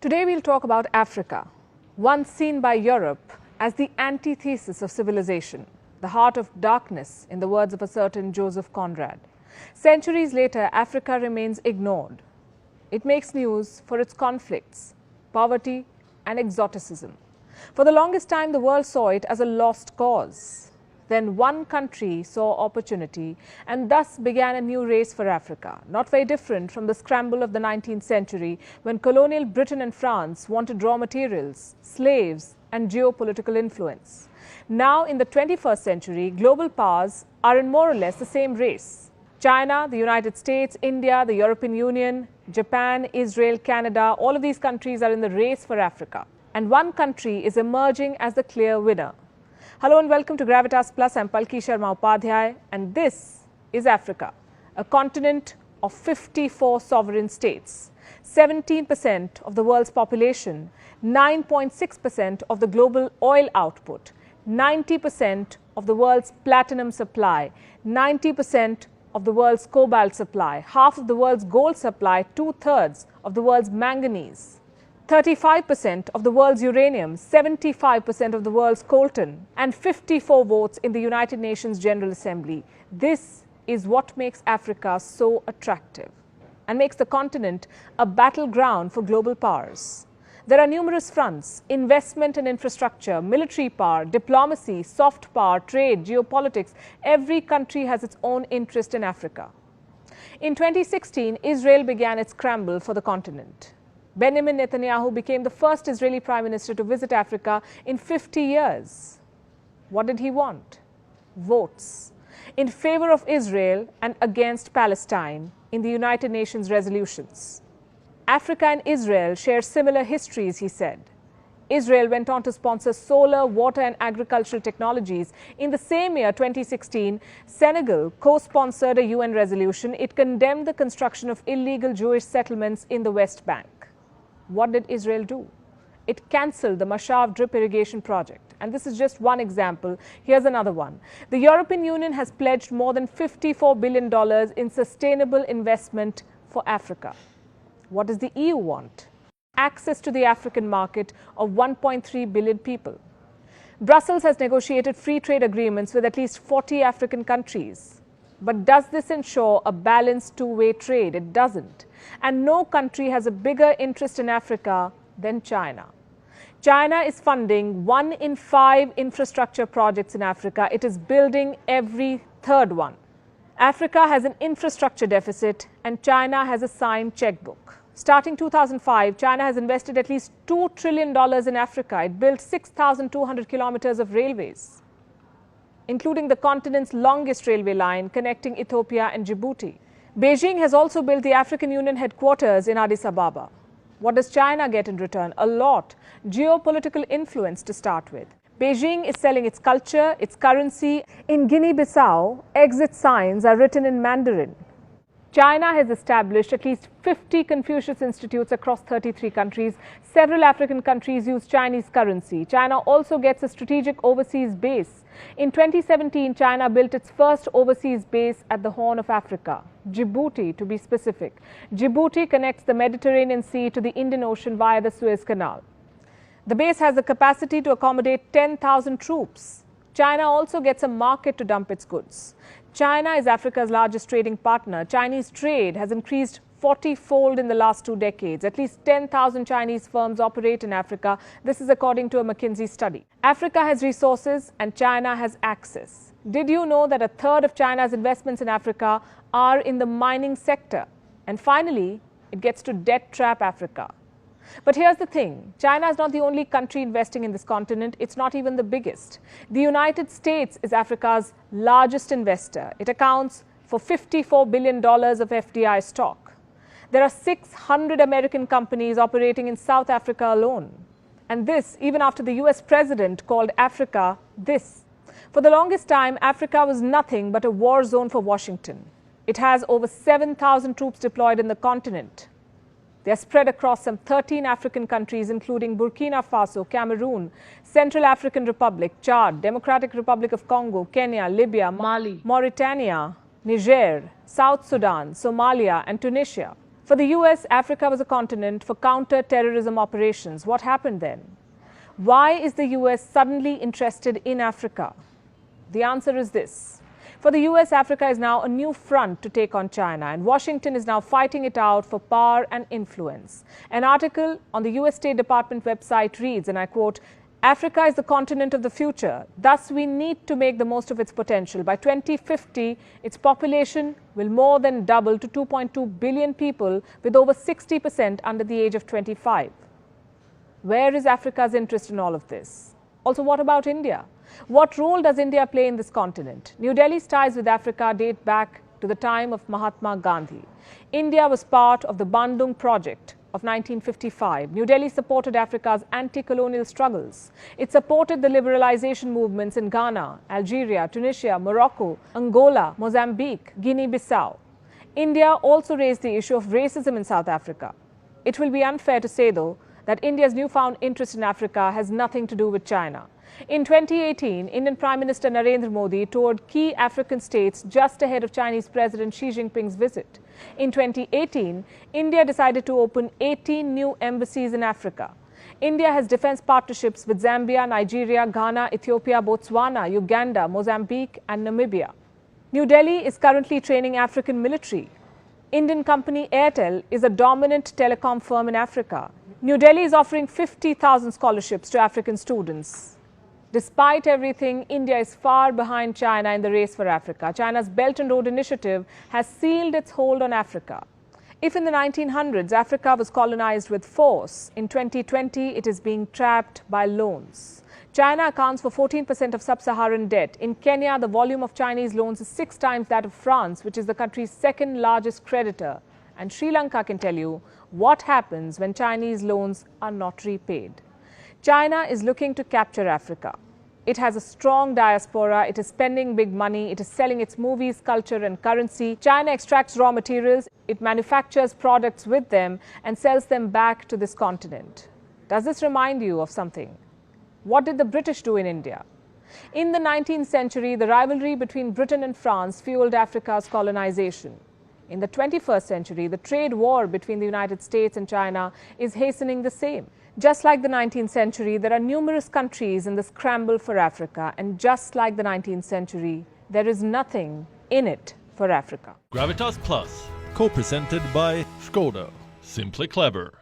Today we'll talk about Africa, once seen by Europe as the antithesis of civilization, the heart of darkness, in the words of a certain Joseph Conrad. Centuries later, Africa remains ignored. It makes news for its conflicts, poverty and exoticism. For the longest time, the world saw it as a lost cause. Then one country saw opportunity and thus began a new race for Africa, not very different from the scramble of the 19th century when colonial Britain and France wanted raw materials, slaves and geopolitical influence. Now in the 21st century, global powers are in more or less the same race. China, the United States, India, the European Union, Japan, Israel, Canada, all of these countries are in the race for Africa. And one country is emerging as the clear winner. Hello and welcome to Gravitas Plus. I'm Palki Sharma Upadhyay, and this is Africa, a continent of 54 sovereign states, 17% of the world's population, 9.6% of the global oil output, 90% of the world's platinum supply, 90% of the world's cobalt supply, half of the world's gold supply, two-thirds of the world's manganese, 35% of the world's uranium, 75% of the world's coltan, and 54 votes in the United Nations General Assembly. This is what makes Africa so attractive and makes the continent a battleground for global powers. There are numerous fronts: investment and infrastructure, military power, diplomacy, soft power, trade, geopolitics. Every country has its own interest in Africa. In 2016, Israel began its scramble for the continent. Benjamin Netanyahu became the first Israeli Prime Minister to visit Africa in 50 years. What did he want? Votes in favor of Israel and against Palestine in the United Nations resolutions. Africa and Israel share similar histories, he said. Israel went on to sponsor solar, water and agricultural technologies. In the same year, 2016, Senegal co-sponsored a UN resolution. It condemned the construction of illegal Jewish settlements in the West Bank. What did Israel do? It cancelled the Mashav drip irrigation project. And this is just one example. Here's another one. The European Union has pledged more than $54 billion in sustainable investment for Africa. What does the EU want? Access to the African market of 1.3 billion people. Brussels has negotiated free trade agreements with at least 40 African countries. But does this ensure a balanced two-way trade? It doesn't. And no country has a bigger interest in Africa than China. China is funding 1 in 5 infrastructure projects in Africa. It is building every third one. Africa has an infrastructure deficit and China has a signed checkbook. Starting 2005, China has invested at least $2 trillion in Africa. It built 6,200 kilometers of railways, including the continent's longest railway line connecting Ethiopia and Djibouti. Beijing has also built the African Union headquarters in Addis Ababa. What does China get in return? A lot. Geopolitical influence to start with. Beijing is selling its culture, its currency. In Guinea-Bissau, exit signs are written in Mandarin. China has established at least 50 Confucius Institutes across 33 countries. Several African countries use Chinese currency. China also gets a strategic overseas base. In 2017, China built its first overseas base at the Horn of Africa, Djibouti to be specific. Djibouti connects the Mediterranean Sea to the Indian Ocean via the Suez Canal. The base has the capacity to accommodate 10,000 troops. China also gets a market to dump its goods. China is Africa's largest trading partner. Chinese trade has increased 40-fold in the last 2 decades. At least 10,000 Chinese firms operate in Africa. This is according to a McKinsey study. Africa has resources and China has access. Did you know that a third of China's investments in Africa are in the mining sector? And finally, it gets to debt trap Africa. But here's the thing, China is not the only country investing in this continent. It's not even the biggest. The United States is Africa's largest investor. It accounts for $54 billion of FDI stock. There are 600 American companies operating in South Africa alone. And this, even after the US president called Africa this. For the longest time, Africa was nothing but a war zone for Washington. It has over 7,000 troops deployed in the continent. They are spread across some 13 African countries, including Burkina Faso, Cameroon, Central African Republic, Chad, Democratic Republic of Congo, Kenya, Libya, Mali, Mauritania, Niger, South Sudan, Somalia, and Tunisia. For the US, Africa was a continent for counter-terrorism operations. What happened then? Why is the US suddenly interested in Africa? The answer is this. For the US, Africa is now a new front to take on China, and Washington is now fighting it out for power and influence. An article on the US State Department website reads, and I quote, "Africa is the continent of the future. Thus, we need to make the most of its potential. By 2050, its population will more than double to 2.2 billion people, with over 60% under the age of 25. Where is Africa's interest in all of this? Also, what about India? What role does India play in this continent? New Delhi's ties with Africa date back to the time of Mahatma Gandhi. India was part of the Bandung Project of 1955. New Delhi supported Africa's anti-colonial struggles. It supported the liberalization movements in Ghana, Algeria, Tunisia, Morocco, Angola, Mozambique, Guinea-Bissau. India also raised the issue of racism in South Africa. It will be unfair to say, though, that India's newfound interest in Africa has nothing to do with China. In 2018, Indian Prime Minister Narendra Modi toured key African states just ahead of Chinese President Xi Jinping's visit. In 2018, India decided to open 18 new embassies in Africa. India has defense partnerships with Zambia, Nigeria, Ghana, Ethiopia, Botswana, Uganda, Mozambique, and Namibia. New Delhi is currently training African military. Indian company Airtel is a dominant telecom firm in Africa. New Delhi is offering 50,000 scholarships to African students. Despite everything, India is far behind China in the race for Africa. China's Belt and Road Initiative has sealed its hold on Africa. If in the 1900s Africa was colonized with force, in 2020 it is being trapped by loans. China accounts for 14% of sub-Saharan debt. In Kenya, the volume of Chinese loans is 6 times that of France, which is the country's second largest creditor. And Sri Lanka can tell you what happens when Chinese loans are not repaid. China is looking to capture Africa. It has a strong diaspora, it is spending big money, it is selling its movies, culture and currency. China extracts raw materials, it manufactures products with them and sells them back to this continent. Does this remind you of something? What did the British do in India? In the 19th century, the rivalry between Britain and France fueled Africa's colonization. In the 21st century, the trade war between the United States and China is hastening the same. Just like the 19th century, there are numerous countries in the scramble for Africa, and just like the 19th century, there is nothing in it for Africa. Gravitas Plus, co-presented by Skoda. Simply clever.